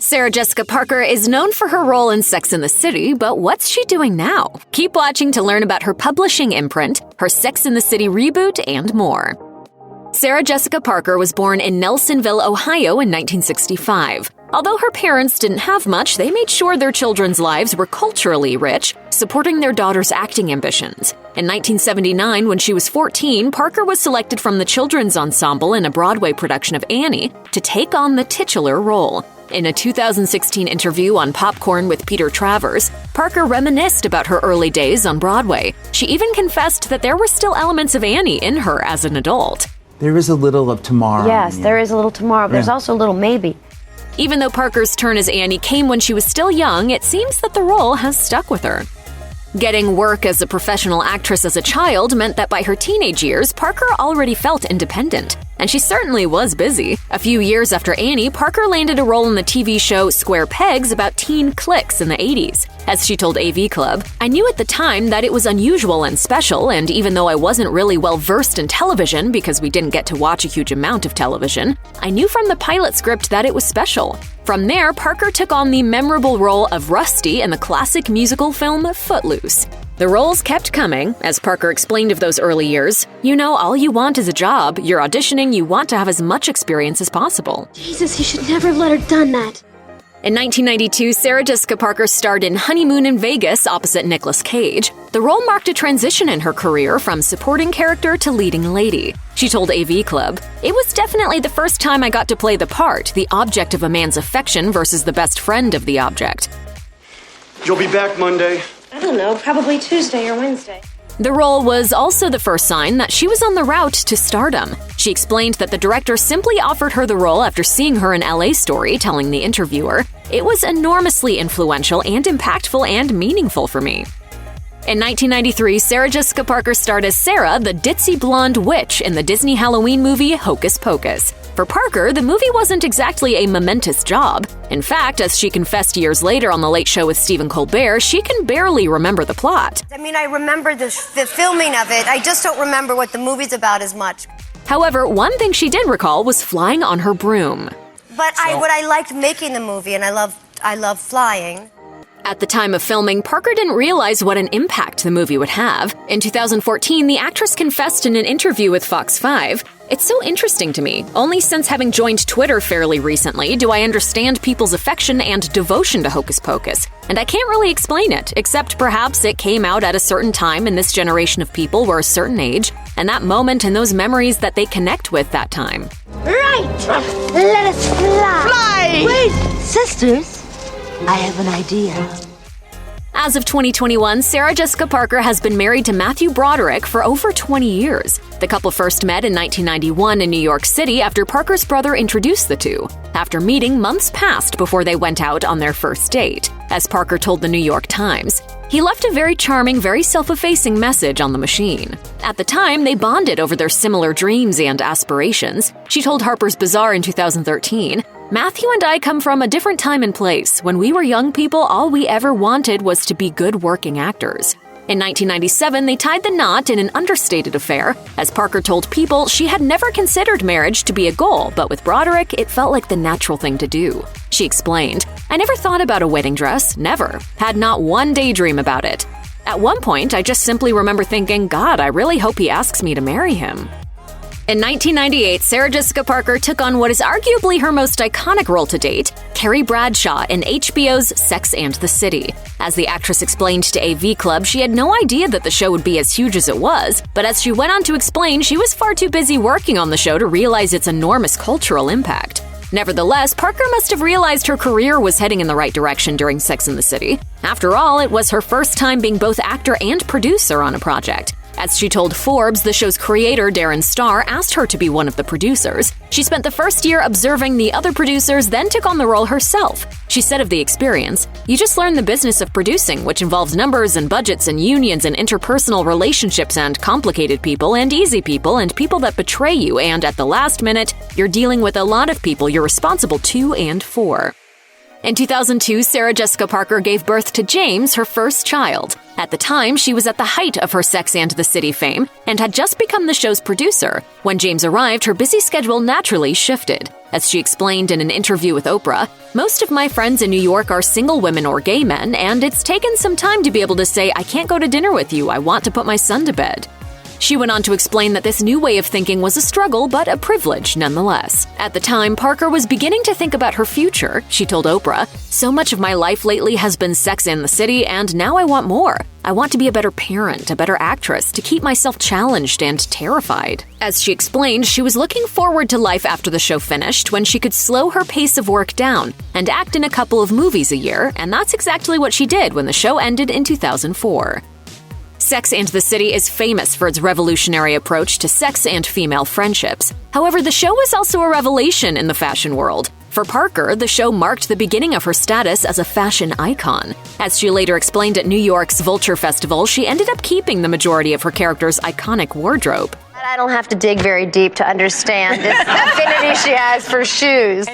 Sarah Jessica Parker is known for her role in Sex and the City, but what's she doing now? Keep watching to learn about her publishing imprint, her Sex and the City reboot, and more. Sarah Jessica Parker was born in Nelsonville, Ohio in 1965. Although her parents didn't have much, they made sure their children's lives were culturally rich, supporting their daughter's acting ambitions. In 1979, when she was 14, Parker was selected from the children's ensemble in a Broadway production of Annie to take on the titular role. In a 2016 interview on Popcorn with Peter Travers, Parker reminisced about her early days on Broadway. She even confessed that there were still elements of Annie in her as an adult. There is a little of tomorrow. Yes, there is a little tomorrow, but there's also a little maybe. Even though Parker's turn as Annie came when she was still young, it seems that the role has stuck with her. Getting work as a professional actress as a child meant that by her teenage years, Parker already felt independent. And she certainly was busy. A few years after Annie, Parker landed a role in the TV show Square Pegs about teen cliques in the 80s. As she told AV Club, "I knew at the time that it was unusual and special, and even though I wasn't really well-versed in television because we didn't get to watch a huge amount of television, I knew from the pilot script that it was special." From there, Parker took on the memorable role of Rusty in the classic musical film Footloose. The roles kept coming. As Parker explained of those early years, "You know, all you want is a job. You're auditioning, you want to have as much experience as possible." Jesus, he should never have let her done that. In 1992, Sarah Jessica Parker starred in Honeymoon in Vegas opposite Nicolas Cage. The role marked a transition in her career from supporting character to leading lady. She told AV Club, "It was definitely the first time I got to play the part, the object of a man's affection versus the best friend of the object." You'll be back Monday. I don't know, probably Tuesday or Wednesday. The role was also the first sign that she was on the route to stardom. She explained that the director simply offered her the role after seeing her in LA Story, telling the interviewer, "It was enormously influential and impactful and meaningful for me." In 1993, Sarah Jessica Parker starred as Sarah, the ditzy blonde witch in the Disney Halloween movie Hocus Pocus. For Parker, the movie wasn't exactly a momentous job. In fact, as she confessed years later on The Late Show with Stephen Colbert, she can barely remember the plot. I mean, I remember the filming of it. I just don't remember what the movie's about as much. However, one thing she did recall was flying on her broom. But I liked making the movie, and I love flying. At the time of filming, Parker didn't realize what an impact the movie would have. In 2014, the actress confessed in an interview with Fox 5, "It's so interesting to me. Only since having joined Twitter fairly recently do I understand people's affection and devotion to Hocus Pocus. And I can't really explain it, except perhaps it came out at a certain time and this generation of people were a certain age, and that moment and those memories that they connect with that time." Right! Let us fly! Fly! Wait, sisters, I have an idea. As of 2021, Sarah Jessica Parker has been married to Matthew Broderick for over 20 years. The couple first met in 1991 in New York City after Parker's brother introduced the two. After meeting, months passed before they went out on their first date. As Parker told the New York Times, "He left a very charming, very self-effacing message on the machine." At the time, they bonded over their similar dreams and aspirations. She told Harper's Bazaar in 2013, "Matthew and I come from a different time and place. When we were young people, all we ever wanted was to be good working actors." In 1997, they tied the knot in an understated affair. As Parker told People, she had never considered marriage to be a goal, but with Broderick, it felt like the natural thing to do. She explained, "I never thought about a wedding dress, never. Had not one daydream about it. At one point, I just simply remember thinking, God, I really hope he asks me to marry him." In 1998, Sarah Jessica Parker took on what is arguably her most iconic role to date, Carrie Bradshaw in HBO's Sex and the City. As the actress explained to AV Club, she had no idea that the show would be as huge as it was, but as she went on to explain, she was far too busy working on the show to realize its enormous cultural impact. Nevertheless, Parker must have realized her career was heading in the right direction during Sex and the City. After all, it was her first time being both actor and producer on a project. As she told Forbes, the show's creator, Darren Star, asked her to be one of the producers. She spent the first year observing the other producers, then took on the role herself. She said of the experience, "You just learn the business of producing, which involves numbers and budgets and unions and interpersonal relationships and complicated people and easy people and people that betray you, and at the last minute, you're dealing with a lot of people you're responsible to and for." In 2002, Sarah Jessica Parker gave birth to James, her first child. At the time, she was at the height of her Sex and the City fame and had just become the show's producer. When James arrived, her busy schedule naturally shifted. As she explained in an interview with Oprah, "Most of my friends in New York are single women or gay men, and it's taken some time to be able to say, I can't go to dinner with you, I want to put my son to bed." She went on to explain that this new way of thinking was a struggle, but a privilege nonetheless. At the time, Parker was beginning to think about her future. She told Oprah, "So much of my life lately has been Sex and the City, and now I want more. I want to be a better parent, a better actress, to keep myself challenged and terrified." As she explained, she was looking forward to life after the show finished, when she could slow her pace of work down and act in a couple of movies a year, and that's exactly what she did when the show ended in 2004. Sex and the City is famous for its revolutionary approach to sex and female friendships. However, the show was also a revelation in the fashion world. For Parker, the show marked the beginning of her status as a fashion icon. As she later explained at New York's Vulture Festival, she ended up keeping the majority of her character's iconic wardrobe. I don't have to dig very deep to understand this affinity she has for shoes.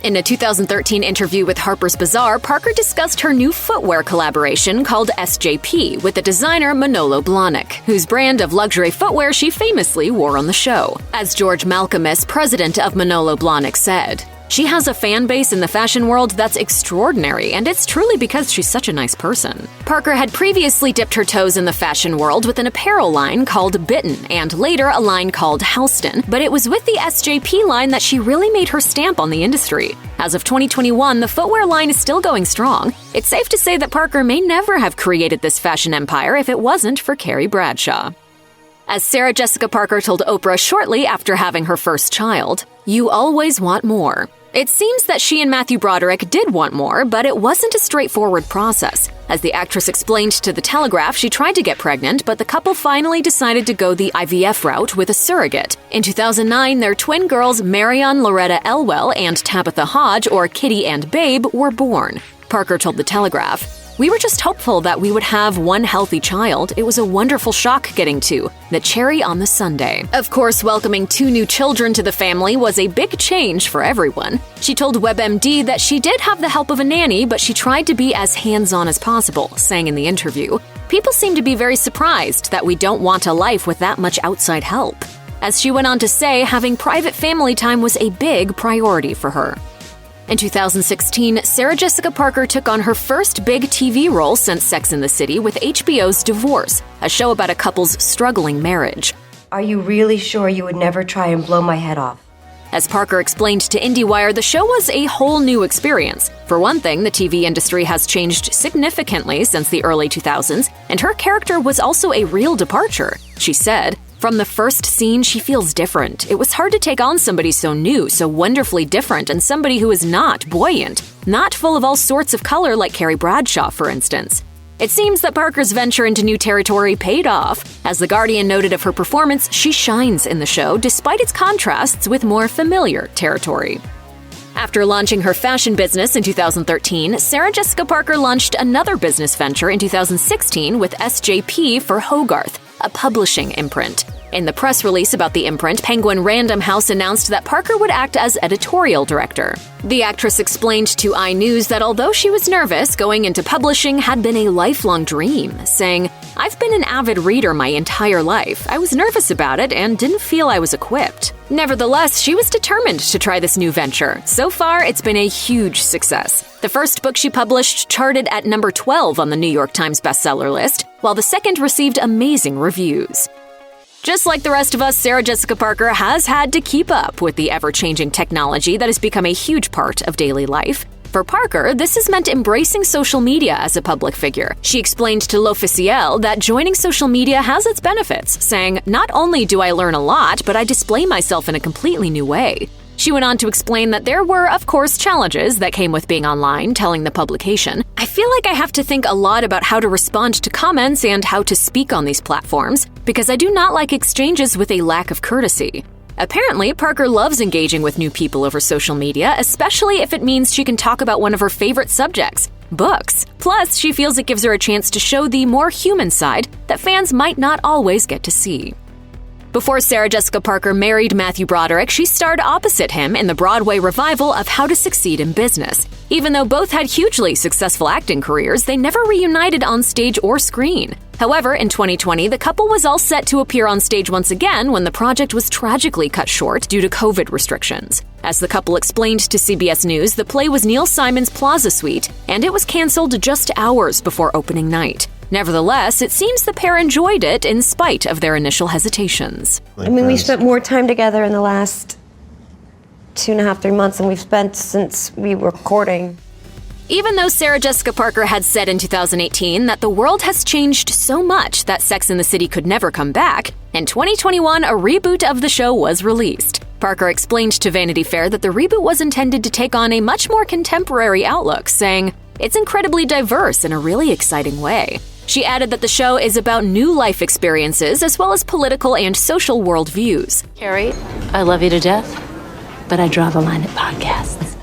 In a 2013 interview with Harper's Bazaar, Parker discussed her new footwear collaboration called SJP with the designer Manolo Blahnik, whose brand of luxury footwear she famously wore on the show. As George Malcolmus, president of Manolo Blahnik, said, "She has a fan base in the fashion world that's extraordinary, and it's truly because she's such a nice person." Parker had previously dipped her toes in the fashion world with an apparel line called Bitten, and later a line called Halston, but it was with the SJP line that she really made her stamp on the industry. As of 2021, the footwear line is still going strong. It's safe to say that Parker may never have created this fashion empire if it wasn't for Carrie Bradshaw. As Sarah Jessica Parker told Oprah shortly after having her first child, "You always want more." It seems that she and Matthew Broderick did want more, but it wasn't a straightforward process. As the actress explained to The Telegraph, she tried to get pregnant, but the couple finally decided to go the IVF route with a surrogate. In 2009, their twin girls Marion Loretta Elwell and Tabitha Hodge, or Kitty and Babe, were born. Parker told The Telegraph, "We were just hopeful that we would have one healthy child. It was a wonderful shock getting two, the cherry on the sundae." Of course, welcoming two new children to the family was a big change for everyone. She told WebMD that she did have the help of a nanny, but she tried to be as hands-on as possible, saying in the interview, "People seem to be very surprised that we don't want a life with that much outside help." As she went on to say, having private family time was a big priority for her. In 2016, Sarah Jessica Parker took on her first big TV role since Sex and the City with HBO's Divorce, a show about a couple's struggling marriage. "Are you really sure you would never try and blow my head off?" As Parker explained to IndieWire, the show was a whole new experience. For one thing, the TV industry has changed significantly since the early 2000s, and her character was also a real departure. She said, "From the first scene, she feels different. It was hard to take on somebody so new, so wonderfully different, and somebody who is not buoyant, not full of all sorts of color like Carrie Bradshaw, for instance." It seems that Parker's venture into new territory paid off. As The Guardian noted of her performance, she shines in the show despite its contrasts with more familiar territory. After launching her fashion business in 2013, Sarah Jessica Parker launched another business venture in 2016 with SJP for Hogarth, a publishing imprint. In the press release about the imprint, Penguin Random House announced that Parker would act as editorial director. The actress explained to iNews that although she was nervous, going into publishing had been a lifelong dream, saying, "I've been an avid reader my entire life. I was nervous about it and didn't feel I was equipped." Nevertheless, she was determined to try this new venture. So far, it's been a huge success. The first book she published charted at number 12 on the New York Times bestseller list, while the second received amazing reviews. Just like the rest of us, Sarah Jessica Parker has had to keep up with the ever-changing technology that has become a huge part of daily life. For Parker, this has meant embracing social media as a public figure. She explained to L'Officiel that joining social media has its benefits, saying, "Not only do I learn a lot, but I display myself in a completely new way." She went on to explain that there were, of course, challenges that came with being online, telling the publication, "I feel like I have to think a lot about how to respond to comments and how to speak on these platforms, because I do not like exchanges with a lack of courtesy." Apparently, Parker loves engaging with new people over social media, especially if it means she can talk about one of her favorite subjects, books. Plus, she feels it gives her a chance to show the more human side that fans might not always get to see. Before Sarah Jessica Parker married Matthew Broderick, she starred opposite him in the Broadway revival of How to Succeed in Business. Even though both had hugely successful acting careers, they never reunited on stage or screen. However, in 2020, the couple was all set to appear on stage once again when the project was tragically cut short due to COVID restrictions. As the couple explained to CBS News, the play was Neil Simon's Plaza Suite, and it was canceled just hours before opening night. Nevertheless, it seems the pair enjoyed it in spite of their initial hesitations. I mean, we spent more time together in the last 2.5, 3 months than we've spent since we were courting. Even though Sarah Jessica Parker had said in 2018 that the world has changed so much that Sex and the City could never come back, in 2021 a reboot of the show was released. Parker explained to Vanity Fair that the reboot was intended to take on a much more contemporary outlook, saying, "It's incredibly diverse in a really exciting way." She added that the show is about new life experiences as well as political and social worldviews. Carrie, I love you to death, but I draw the line at podcasts.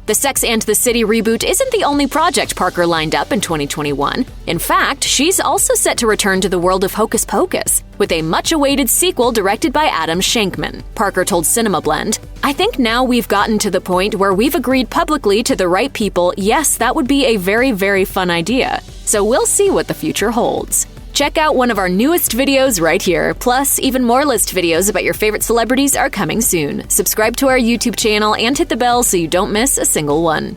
The Sex and the City reboot isn't the only project Parker lined up in 2021. In fact, she's also set to return to the world of Hocus Pocus, with a much-awaited sequel directed by Adam Shankman. Parker told Cinema Blend, "I think now we've gotten to the point where we've agreed publicly to the right people, yes, that would be a very, very fun idea. So we'll see what the future holds." Check out one of our newest videos right here. Plus, even more list videos about your favorite celebrities are coming soon. Subscribe to our YouTube channel and hit the bell so you don't miss a single one.